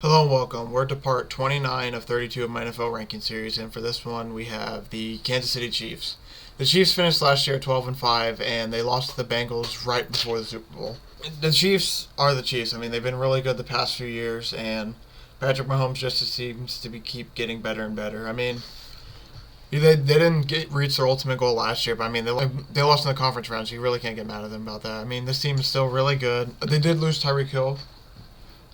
Hello and welcome. We're to part 29 of 32 of my NFL ranking series, and for this one we have the Kansas City Chiefs. The Chiefs finished last year 12-5, and they lost to the Bengals right before the Super Bowl. The Chiefs are the Chiefs. I mean, they've been really good the past few years, and Patrick Mahomes just seems to keep getting better and better. I mean, they didn't reach their ultimate goal last year, but I mean, they lost in the conference round, so you really can't get mad at them about that. I mean, this team is still really good. They did lose Tyreek Hill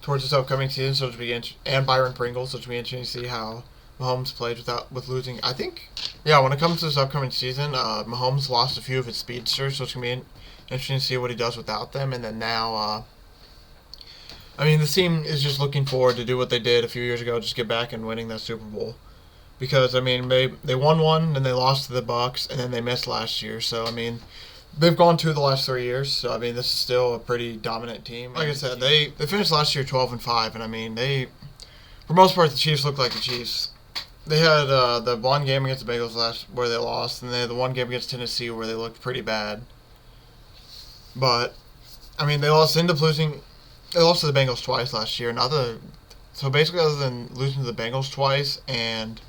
towards this upcoming season, so it'll be and Byron Pringle, so it'll be interesting to see how Mahomes played with losing. I think, yeah, when it comes to this upcoming season, Mahomes lost a few of his speedsters, so it's gonna be interesting to see what he does without them. And then now, I mean, the team is just looking forward to do what they did a few years ago, just get back and winning that Super Bowl. Because I mean, they won one, then they lost to the Bucks, and then they missed last year. So I mean, they've gone two of the last 3 years, so I mean this is still a pretty dominant team. Like I said, they finished last year 12-5, and I mean for most part the Chiefs look like the Chiefs. They had the one game against the Bengals where they lost, and they had the one game against Tennessee where they looked pretty bad. But I mean they lost to the Bengals twice last year. So basically, other than losing to the Bengals twice and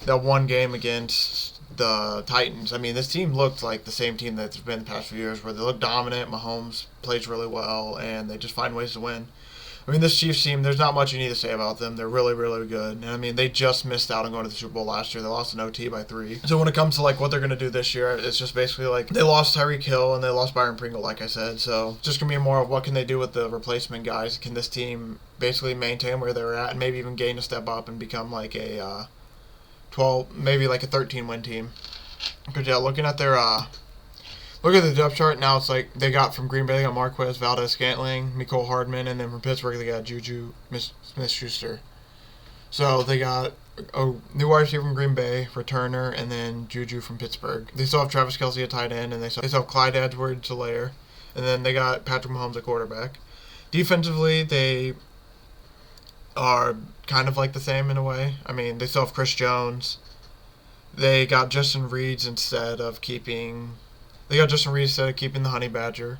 that one game against the Titans, I mean, this team looked like the same team that's been the past few years, where they look dominant. Mahomes plays really well, and they just find ways to win. I mean, this Chiefs team, there's not much you need to say about them. They're really, really good. And I mean, they just missed out on going to the Super Bowl last year. They lost an OT by 3. So when it comes to like what they're going to do this year, it's just basically like they lost Tyreek Hill and they lost Byron Pringle, like I said. So it's just going to be more of what can they do with the replacement guys. Can this team basically maintain where they're at and maybe even gain a step up and become like a 12, maybe like a 13-win team? Because yeah, looking at the depth chart now, it's like they got from Green Bay, they got Marquez, Valdez-Scantling, Mecole Hardman, and then from Pittsburgh they got Juju Smith-Schuster. So they got a new wide receiver from Green Bay, returner, and then Juju from Pittsburgh. They still have Travis Kelce at tight end, and they still have Clyde Edwards-Helaire, and then they got Patrick Mahomes at quarterback. Defensively, they are kind of like the same in a way. I mean, they still have Chris Jones. They got Justin Reed instead of keeping the Honey Badger.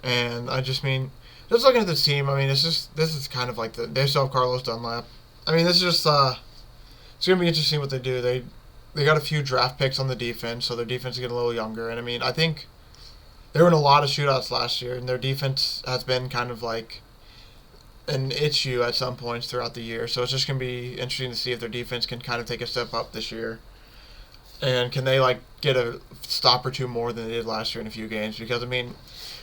And I just mean, just looking at this team, I mean, this is kind of like they still have Carlos Dunlap. I mean, this is just it's gonna be interesting what they do. They got a few draft picks on the defense, so their defense is getting a little younger. And I mean, I think they were in a lot of shootouts last year, and their defense has been kind of like an issue at some points throughout the year. So it's just gonna be interesting to see if their defense can kind of take a step up this year. And can they like get a stop or two more than they did last year in a few games? Because I mean,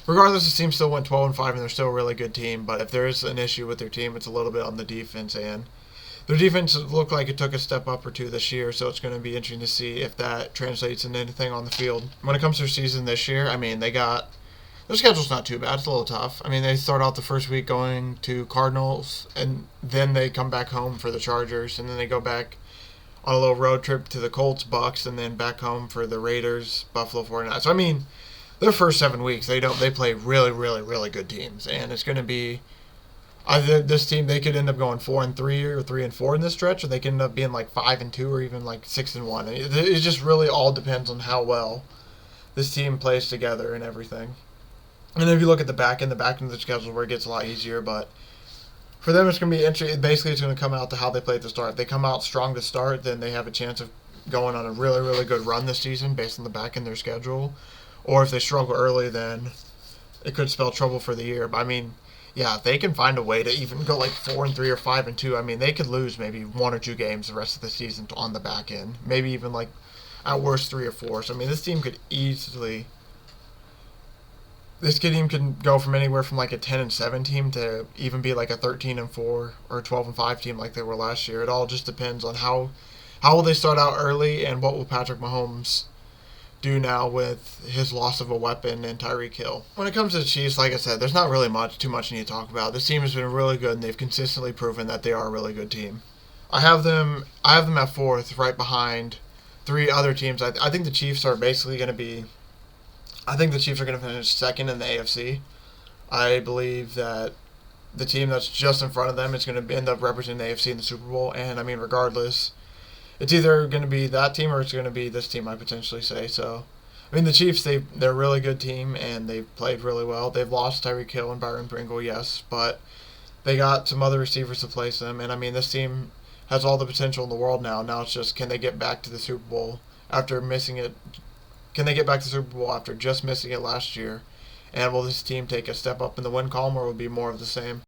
regardless, the team still went 12-5, and they're still a really good team. But if there is an issue with their team, it's a little bit on the defense. And their defense looked like it took a step up or two this year. So it's going to be interesting to see if that translates into anything on the field. When it comes to their season this year, I mean, their schedule's not too bad. It's a little tough. I mean, they start out the first week going to Cardinals, and then they come back home for the Chargers, and then they go back on a little road trip to the Colts, Bucks, and then back home for the Raiders, Buffalo 49ers. So I mean, their first 7 weeks, they play really, really, really good teams, and it's going to be either this team, they could end up going 4-3 or 3-4 in this stretch, or they could end up being like 5-2 or even like 6-1. It just really all depends on how well this team plays together and everything. And if you look at the back end of the schedule, where it gets a lot easier, but for them, it's going to be interesting. Basically, it's going to come out to how they play at the start. If they come out strong to start, then they have a chance of going on a really, really good run this season based on the back end of their schedule. Or if they struggle early, then it could spell trouble for the year. But I mean, yeah, if they can find a way to even go like 4-3 or 5-2, I mean, they could lose maybe 1 or 2 games the rest of the season on the back end. Maybe even like at worst 3 or 4. So I mean, this team could easily. This team can go from anywhere from like a 10-7 team to even be like a 13-4 or a 12-5 team like they were last year. It all just depends on how will they start out early, and what will Patrick Mahomes do now with his loss of a weapon and Tyreek Hill. When it comes to the Chiefs, like I said, there's not really too much you need to talk about. This team has been really good, and they've consistently proven that they are a really good team. I have them at 4th, right behind 3 other teams. I think the Chiefs are basically going to be. I think the Chiefs are going to finish 2nd in the AFC. I believe that the team that's just in front of them is going to end up representing the AFC in the Super Bowl. And, I mean, regardless, it's either going to be that team or it's going to be this team, I potentially say. So, I mean, the Chiefs, they're a really good team, and they've played really well. They've lost Tyreek Hill and Byron Pringle, yes, but They got some other receivers to place them, and I mean, this team has all the potential in the world now. Now it's just, can they get back to the Super Bowl after missing it? Can they get back to the Super Bowl after just missing it last year? And will this team take a step up in the win column, or will it be more of the same?